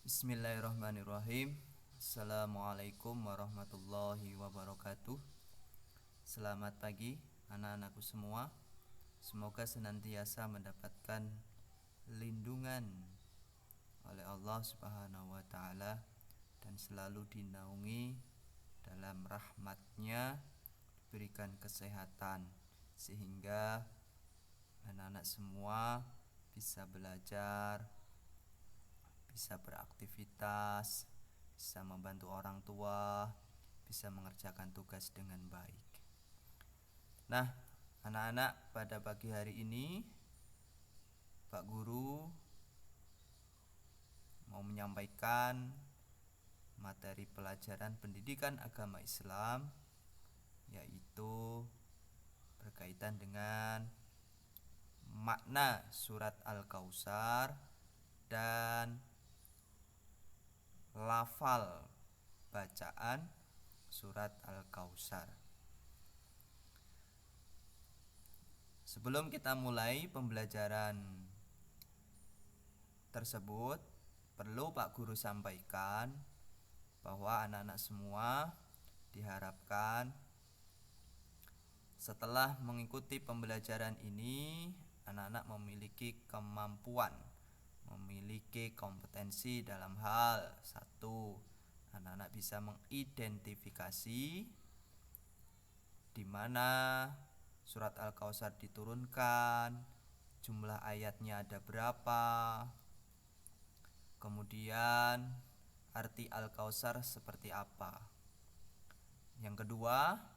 Bismillahirrahmanirrahim. Assalamualaikum warahmatullahi wabarakatuh. Selamat pagi anak-anakku semua. Semoga senantiasa mendapatkan lindungan oleh Allah Subhanahu wa taala dan selalu dinaungi dalam rahmatnya, diberikan kesehatan sehingga anak-anak semua bisa belajar, bisa beraktivitas, bisa membantu orang tua, bisa mengerjakan tugas dengan baik. Nah, anak-anak, pada pagi hari ini Pak Guru mau menyampaikan materi pelajaran pendidikan agama Islam, yaitu berkaitan dengan makna surat Al-Kautsar dan lafal bacaan surat Al-Kautsar. Sebelum kita mulai pembelajaran tersebut, perlu Pak Guru sampaikan bahwa anak-anak semua diharapkan setelah mengikuti pembelajaran ini, anak-anak memiliki kemampuan, memiliki kompetensi dalam hal satu, anak-anak bisa mengidentifikasi di mana surat Al-Kautsar diturunkan, jumlah ayatnya ada berapa, kemudian arti Al-Kautsar seperti apa. Yang kedua,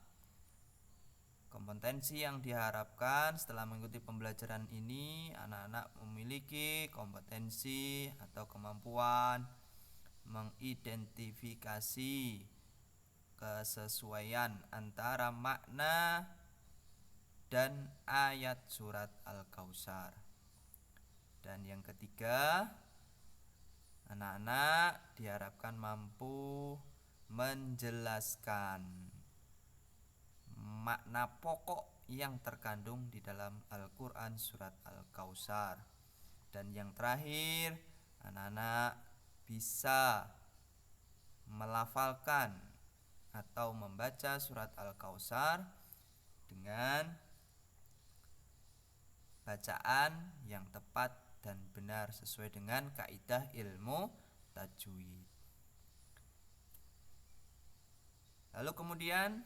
kompetensi yang diharapkan setelah mengikuti pembelajaran ini, anak-anak memiliki kompetensi atau kemampuan mengidentifikasi kesesuaian antara makna dan ayat surat Al-Kautsar. Dan yang ketiga, anak-anak diharapkan mampu menjelaskan makna pokok yang terkandung di dalam Al-Quran surat Al-Kautsar. Dan yang terakhir, anak-anak bisa melafalkan atau membaca surat Al-Kautsar dengan bacaan yang tepat dan benar sesuai dengan kaidah ilmu tajwid. Lalu kemudian,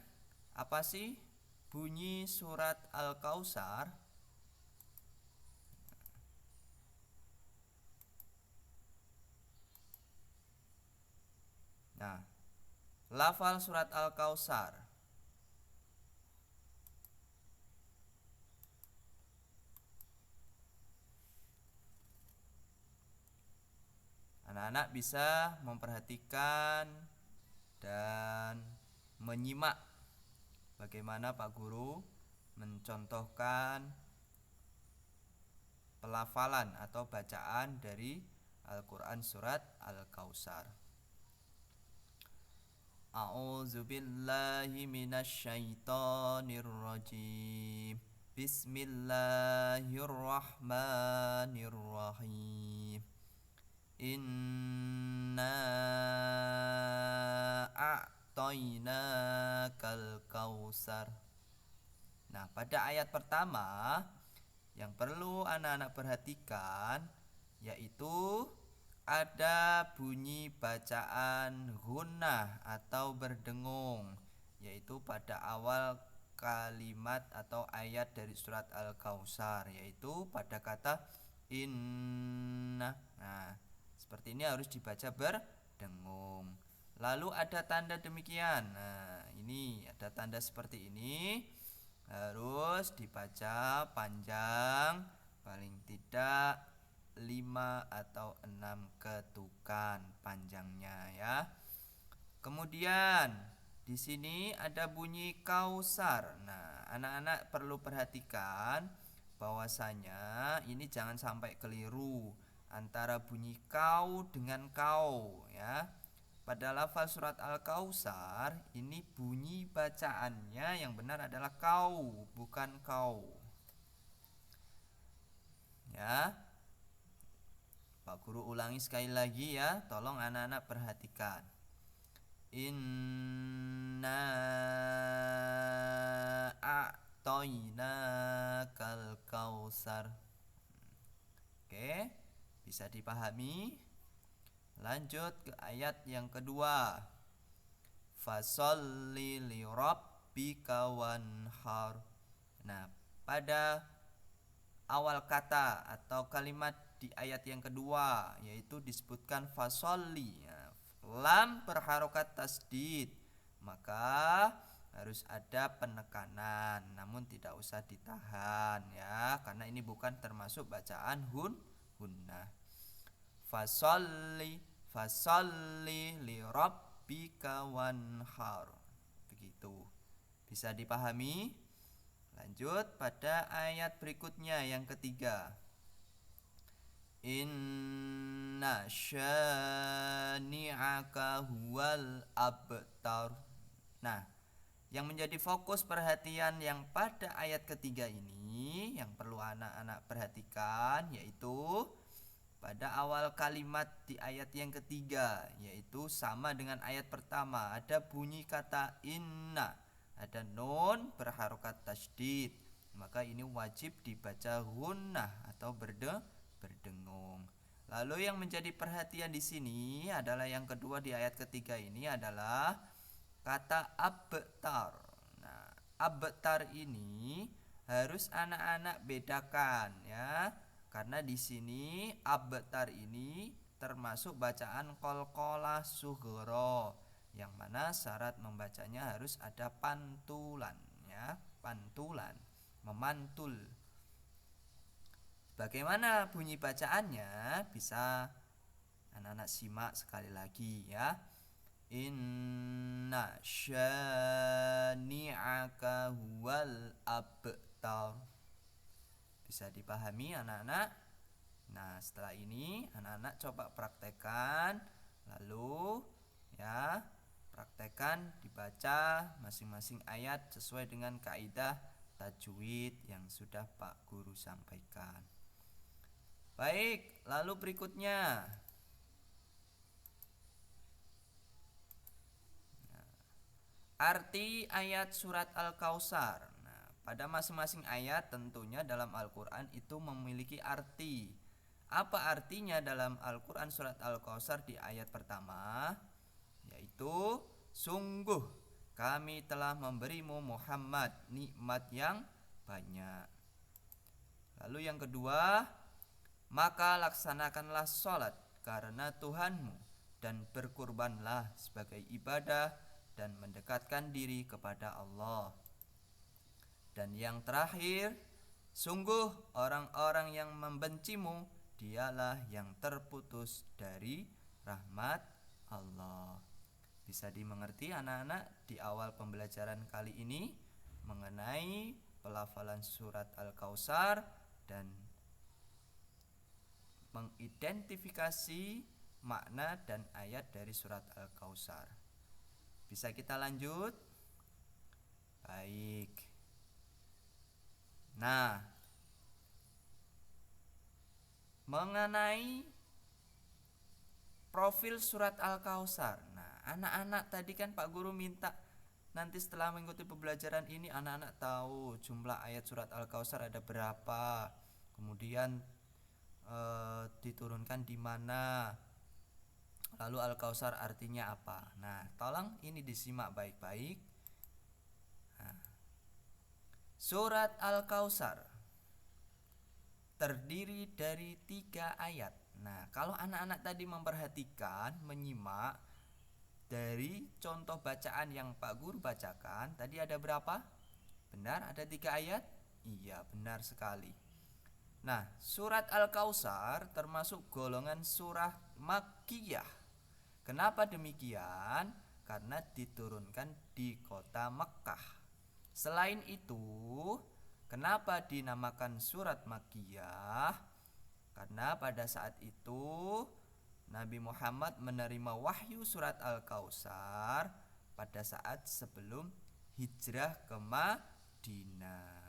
apa sih bunyi surat Al-Kautsar? Nah, lafal surat Al-Kautsar. Anak-anak bisa memperhatikan dan menyimak bagaimana Pak Guru mencontohkan pelafalan atau bacaan dari Al-Quran surat Al-Kautsar. A'udzubillahi minasyaitonirrajim. Bismillahirrahmanirrahim. Inna a'tainakal kautsar. Nah, pada ayat pertama yang perlu anak-anak perhatikan yaitu ada bunyi bacaan gunnah atau berdengung, yaitu pada awal kalimat atau ayat dari surat Al-Kautsar, yaitu pada kata inna. Nah, seperti ini harus dibaca berdengung. Lalu ada tanda demikian. Nah, ini ada tanda seperti ini, harus dibaca panjang, paling tidak 5 atau 6 ketukan panjangnya ya. Kemudian di sini ada bunyi kausar. Nah, anak-anak perlu perhatikan bahwasanya ini jangan sampai keliru antara bunyi kau dengan kau ya. Pada lafaz surat Al-Kautsar ini bunyi bacaannya yang benar adalah kau, bukan kau. Ya. Pak Guru ulangi sekali lagi ya, tolong anak-anak perhatikan. Inna a'toinakal kausar. Oke, bisa dipahami? Lanjut ke ayat yang kedua. Fasolli li rabbika wanhar. Nah, pada awal kata atau kalimat di ayat yang kedua yaitu disebutkan fasolli, ya, lam berharokat tasdid, maka harus ada penekanan, namun tidak usah ditahan ya, karena ini bukan termasuk bacaan hunnah. Fasolli li rabbika wanhar. Begitu. Bisa dipahami? Lanjut pada ayat berikutnya yang ketiga. Inna syani'aka huwal abtar. Nah, yang menjadi fokus perhatian yang pada ayat ketiga ini yang perlu anak-anak perhatikan yaitu pada awal kalimat di ayat yang ketiga, yaitu sama dengan ayat pertama, ada bunyi kata inna, ada nun berharokat tasydid, maka ini wajib dibaca gunnah atau berdengung. Lalu yang menjadi perhatian di sini adalah yang kedua di ayat ketiga ini adalah kata abtar. Nah, abtar ini harus anak-anak bedakan ya. Karena di sini abtar ini termasuk bacaan qalqalah sughra, yang mana syarat membacanya harus ada pantulan ya, pantulan, memantul. Bagaimana bunyi bacaannya? Bisa anak-anak simak sekali lagi ya. Inna syani'aka huwal abtar. Bisa dipahami anak-anak? Nah, setelah ini anak-anak coba praktekkan, lalu ya, praktekkan dibaca masing-masing ayat sesuai dengan kaidah tajwid yang sudah Pak Guru sampaikan. Baik, lalu berikutnya. Arti ayat surat Al-Kautsar. Nah, pada masing-masing ayat tentunya dalam Al-Quran itu memiliki arti. Apa artinya dalam Al-Quran surat Al-Kautsar di ayat pertama? Yaitu, sungguh kami telah memberimu Muhammad nikmat yang banyak. Lalu yang kedua, maka laksanakanlah sholat karena Tuhanmu dan berkurbanlah sebagai ibadah dan mendekatkan diri kepada Allah. Dan yang terakhir, sungguh orang-orang yang membencimu dialah yang terputus dari rahmat Allah. Bisa dimengerti anak-anak di awal pembelajaran kali ini mengenai pelafalan surat Al-Kautsar dan mengidentifikasi makna dan ayat dari surat Al-Kautsar. Bisa kita lanjut? Baik. Nah, mengenai profil surat Al-Kautsar. Nah, anak-anak tadi kan Pak Guru minta nanti setelah mengikuti pembelajaran ini anak-anak tahu jumlah ayat surat Al-Kautsar ada berapa. Kemudian diturunkan di mana. Lalu Al-Kautsar artinya apa? Nah, tolong ini disimak baik-baik. Nah, surat Al-Kautsar terdiri dari 3 ayat. Nah, kalau anak-anak tadi memperhatikan, menyimak dari contoh bacaan yang Pak Guru bacakan, tadi ada berapa? Benar, ada 3 ayat? Iya, benar sekali. Nah, surat Al-Kautsar termasuk golongan surah Makkiyah. Kenapa demikian? Karena diturunkan di kota Mekkah. Selain itu, kenapa dinamakan surat Makkiyah? Karena pada saat itu Nabi Muhammad menerima wahyu surat Al-Kautsar pada saat sebelum hijrah ke Madinah.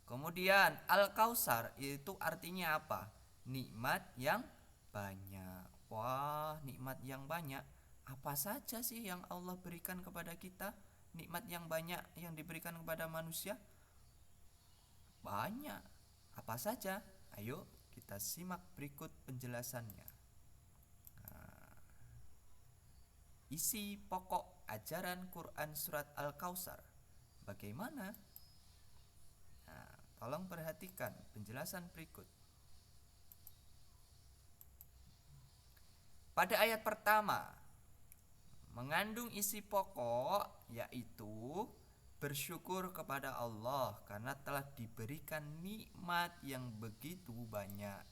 Kemudian Al-Kautsar itu artinya apa? nikmat yang banyak. Wah, nikmat yang banyak. Apa saja sih yang Allah berikan kepada kita? Nikmat yang banyak yang diberikan kepada manusia? Banyak. Apa saja? Ayo kita simak berikut penjelasannya. Isi pokok ajaran Quran surat Al-Kautsar. Bagaimana? Nah, tolong perhatikan penjelasan berikut. Pada ayat pertama mengandung isi pokok yaitu bersyukur kepada Allah karena telah diberikan nikmat yang begitu banyak.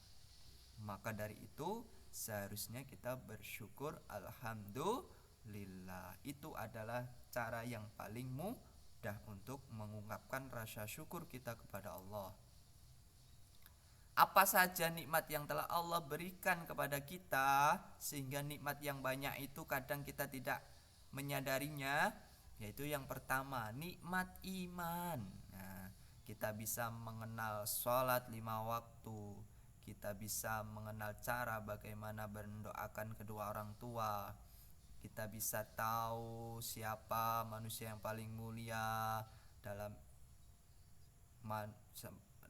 Maka dari itu seharusnya kita bersyukur alhamdulillah. Itu adalah cara yang paling mudah untuk mengungkapkan rasa syukur kita kepada Allah. Apa saja nikmat yang telah Allah berikan kepada kita, sehingga nikmat yang banyak itu kadang kita tidak menyadarinya. Yaitu yang pertama, nikmat iman. Nah, kita bisa mengenal sholat 5 waktu, kita bisa mengenal cara bagaimana mendoakan kedua orang tua, kita bisa tahu siapa manusia yang paling mulia dalam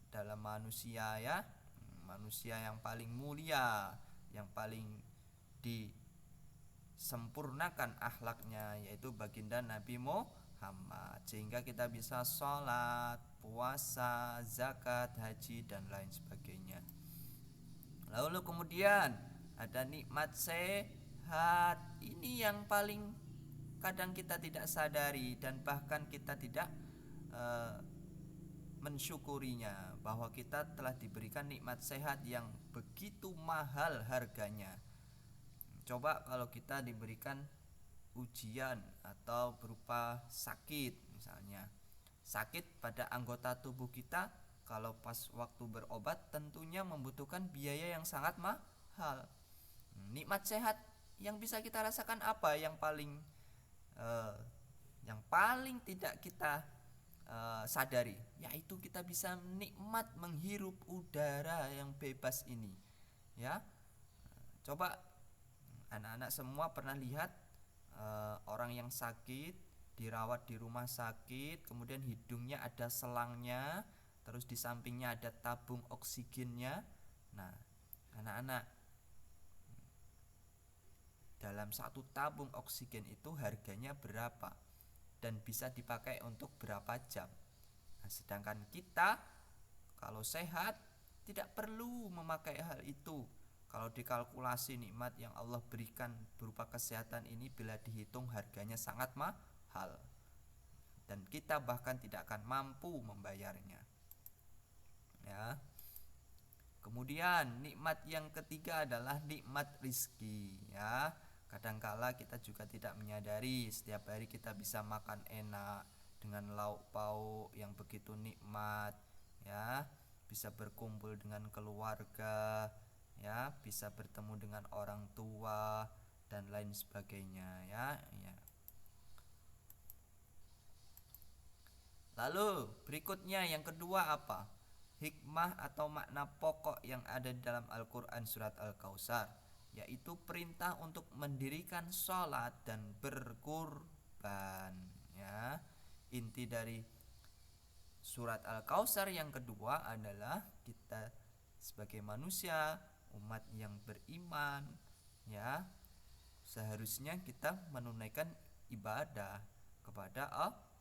dalam manusia, ya, manusia yang paling mulia, yang paling disempurnakan akhlaknya, yaitu baginda Nabi Muhammad. Sehingga kita bisa sholat, puasa, zakat, haji, dan lain sebagainya. Lalu kemudian ada nikmat sehat. Ini yang paling kadang kita tidak sadari dan bahkan kita tidak mensyukurinya, bahwa kita telah diberikan nikmat sehat yang begitu mahal harganya. Coba kalau kita diberikan ujian atau berupa sakit, misalnya sakit pada anggota tubuh kita, kalau pas waktu berobat tentunya membutuhkan biaya yang sangat mahal. Nikmat sehat yang bisa kita rasakan apa yang paling tidak kita sadari, yaitu kita bisa nikmat menghirup udara yang bebas ini, ya. Coba anak-anak semua pernah lihat orang yang sakit dirawat di rumah sakit, kemudian hidungnya ada selangnya, terus di sampingnya ada tabung oksigennya. Nah, anak-anak, dalam satu tabung oksigen itu harganya berapa dan bisa dipakai untuk berapa jam. Nah, sedangkan kita kalau sehat tidak perlu memakai hal itu. Kalau dikalkulasi nikmat yang Allah berikan berupa kesehatan ini, bila dihitung harganya sangat mahal dan kita bahkan tidak akan mampu membayarnya, ya. Kemudian nikmat yang ketiga adalah nikmat rizki, ya. Kadangkala kita juga tidak menyadari setiap hari kita bisa makan enak dengan lauk pauk yang begitu nikmat, ya. Bisa berkumpul dengan keluarga, ya, bisa bertemu dengan orang tua dan lain sebagainya, ya. Lalu berikutnya yang kedua apa? Hikmah atau makna pokok yang ada di dalam Al-Quran surat Al-Kautsar, yaitu perintah untuk mendirikan sholat dan berkurban, ya. Inti dari surat Al-Kautsar yang kedua adalah kita sebagai manusia, umat yang beriman, ya, seharusnya kita menunaikan ibadah kepada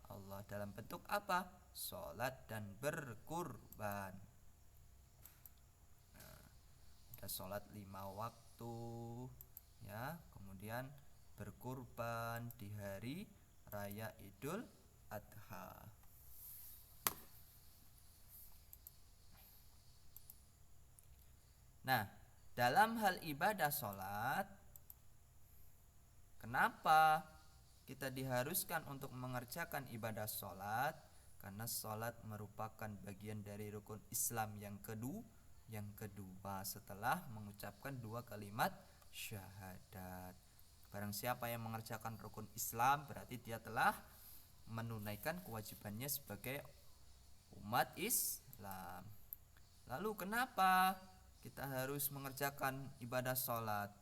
Allah dalam bentuk apa? Sholat dan berkurban. Nah, ada sholat 5 waktu, ya, kemudian berkurban di hari raya Idul Adha. Nah, dalam hal ibadah sholat, kenapa kita diharuskan untuk mengerjakan ibadah sholat? Karena sholat merupakan bagian dari rukun Islam yang kedua setelah mengucapkan 2 kalimat syahadat. Barang siapa yang mengerjakan rukun Islam, berarti dia telah menunaikan kewajibannya sebagai umat Islam. Lalu kenapa kita harus mengerjakan ibadah sholat.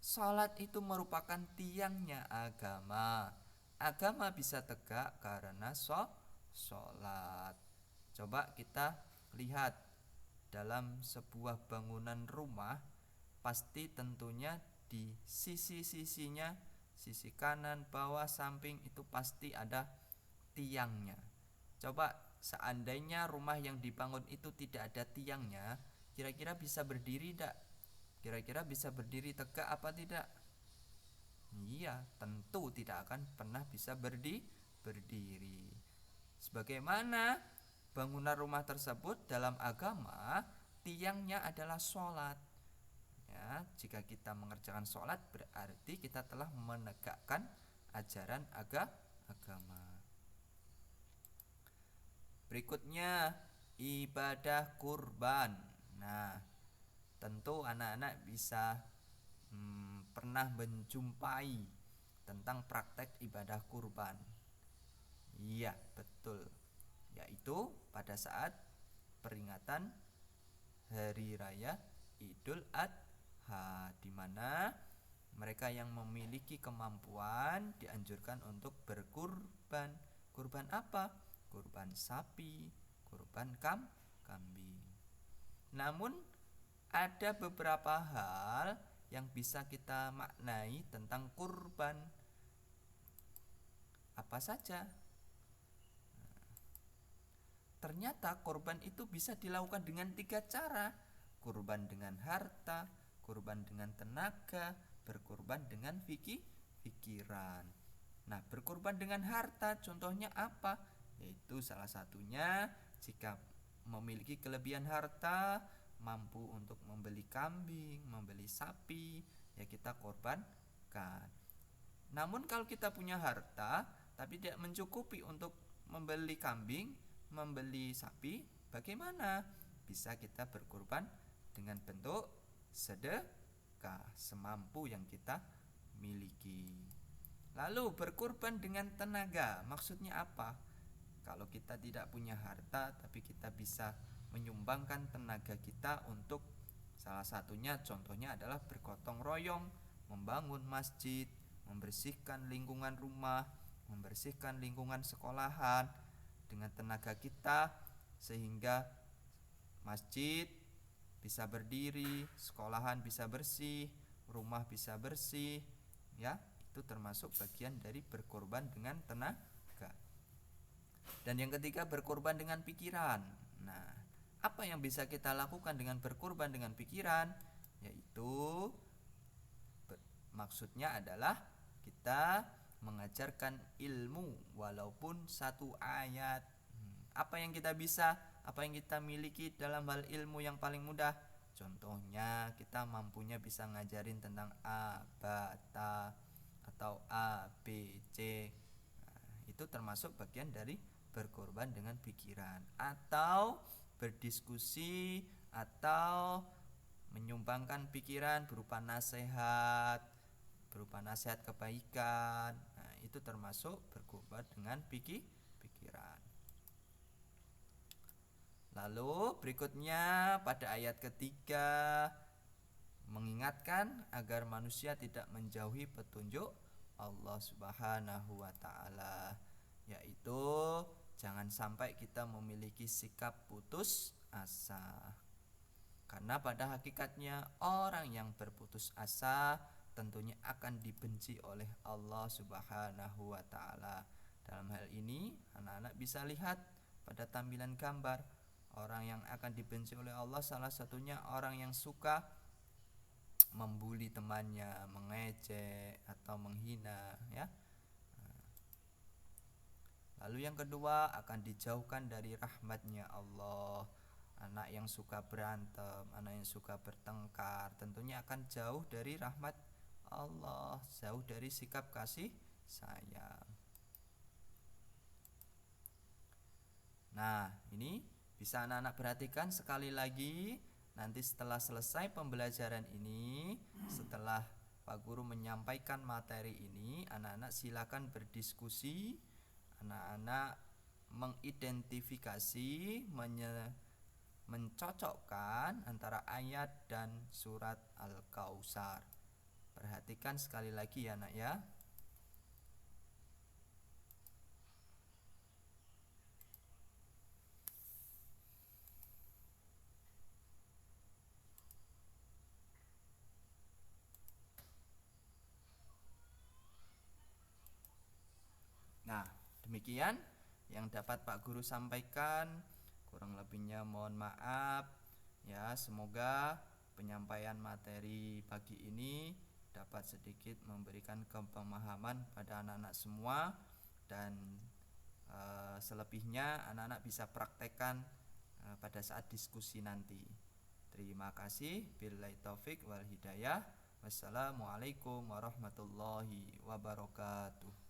Sholat itu merupakan tiangnya agama. Agama bisa tegak karena sholat. Coba kita lihat dalam sebuah bangunan rumah, pasti tentunya di sisi-sisinya, sisi kanan, bawah, samping itu pasti ada tiangnya. Coba seandainya rumah yang dibangun itu tidak ada tiangnya, kira-kira bisa berdiri tidak? Kira-kira bisa berdiri tegak apa tidak? Iya, tentu tidak akan pernah bisa berdiri. Sebagaimana bangunan rumah tersebut dalam agama, tiangnya adalah sholat. Ya, jika kita mengerjakan sholat berarti kita telah menegakkan ajaran agama. Berikutnya ibadah kurban. Nah, tentu anak-anak bisa pernah menjumpai tentang praktek ibadah kurban. Iya, betul. Yaitu pada saat peringatan Hari Raya Idul Adha, di mana mereka yang memiliki kemampuan dianjurkan untuk berkurban. Kurban apa? Kurban sapi, kurban kambing. Namun ada beberapa hal yang bisa kita maknai tentang kurban. Apa saja? Ternyata kurban itu bisa dilakukan dengan 3 cara. Kurban dengan harta, kurban dengan tenaga, berkurban dengan pikiran. Nah, berkurban dengan harta contohnya apa? Yaitu salah satunya jika memiliki kelebihan harta, mampu untuk membeli kambing, membeli sapi, ya kita korbankan. Namun kalau kita punya harta tapi tidak mencukupi untuk membeli kambing, membeli sapi, bagaimana? Bisa kita berkurban dengan bentuk sedekah semampu yang kita miliki. Lalu berkurban dengan tenaga, maksudnya apa? Kalau kita tidak punya harta tapi kita bisa menyumbangkan tenaga kita untuk salah satunya contohnya adalah bergotong royong, membangun masjid, membersihkan lingkungan rumah, membersihkan lingkungan sekolahan dengan tenaga kita sehingga masjid bisa berdiri, sekolahan bisa bersih, rumah bisa bersih, ya, itu termasuk bagian dari berkorban dengan tenaga. Dan yang ketiga berkorban dengan pikiran. Nah, apa yang bisa kita lakukan dengan berkorban dengan pikiran? Yaitu maksudnya adalah kita mengajarkan ilmu walaupun satu ayat. Apa yang kita bisa, apa yang kita miliki dalam hal ilmu yang paling mudah? Contohnya kita mampunya bisa ngajarin tentang A, Ba, Ta atau A, B, C. Nah, itu termasuk bagian dari berkorban dengan pikiran. Atau berdiskusi atau menyumbangkan pikiran berupa nasihat kebaikan. Nah, itu termasuk berkorban dengan pikiran. Lalu berikutnya pada ayat ketiga mengingatkan agar manusia tidak menjauhi petunjuk Allah Subhanahu wa taala, yaitu jangan sampai kita memiliki sikap putus asa. Karena pada hakikatnya orang yang berputus asa tentunya akan dibenci oleh Allah Subhanahu wa taala. Dalam hal ini anak-anak bisa lihat pada tampilan gambar, orang yang akan dibenci oleh Allah salah satunya orang yang suka membuli temannya, mengejek atau menghina, ya. Lalu yang kedua akan dijauhkan dari rahmatnya Allah. Anak yang suka berantem, anak yang suka bertengkar tentunya akan jauh dari rahmat Allah, jauh dari sikap kasih sayang. Nah, ini bisa anak-anak perhatikan sekali lagi. Nanti setelah selesai pembelajaran ini, setelah Pak Guru menyampaikan materi ini, anak-anak silakan berdiskusi, anak-anak mengidentifikasi, mencocokkan antara ayat dan surat Al-Kautsar. Perhatikan sekali lagi ya nak ya. Nah, demikian yang dapat Pak Guru sampaikan. Kurang lebihnya mohon maaf. Ya, semoga penyampaian materi pagi ini dapat sedikit memberikan pemahaman pada anak-anak semua, dan selebihnya anak-anak bisa praktekkan pada saat diskusi nanti. Terima kasih. Billahi taufik wal hidayah. Wassalamualaikum warahmatullahi wabarakatuh.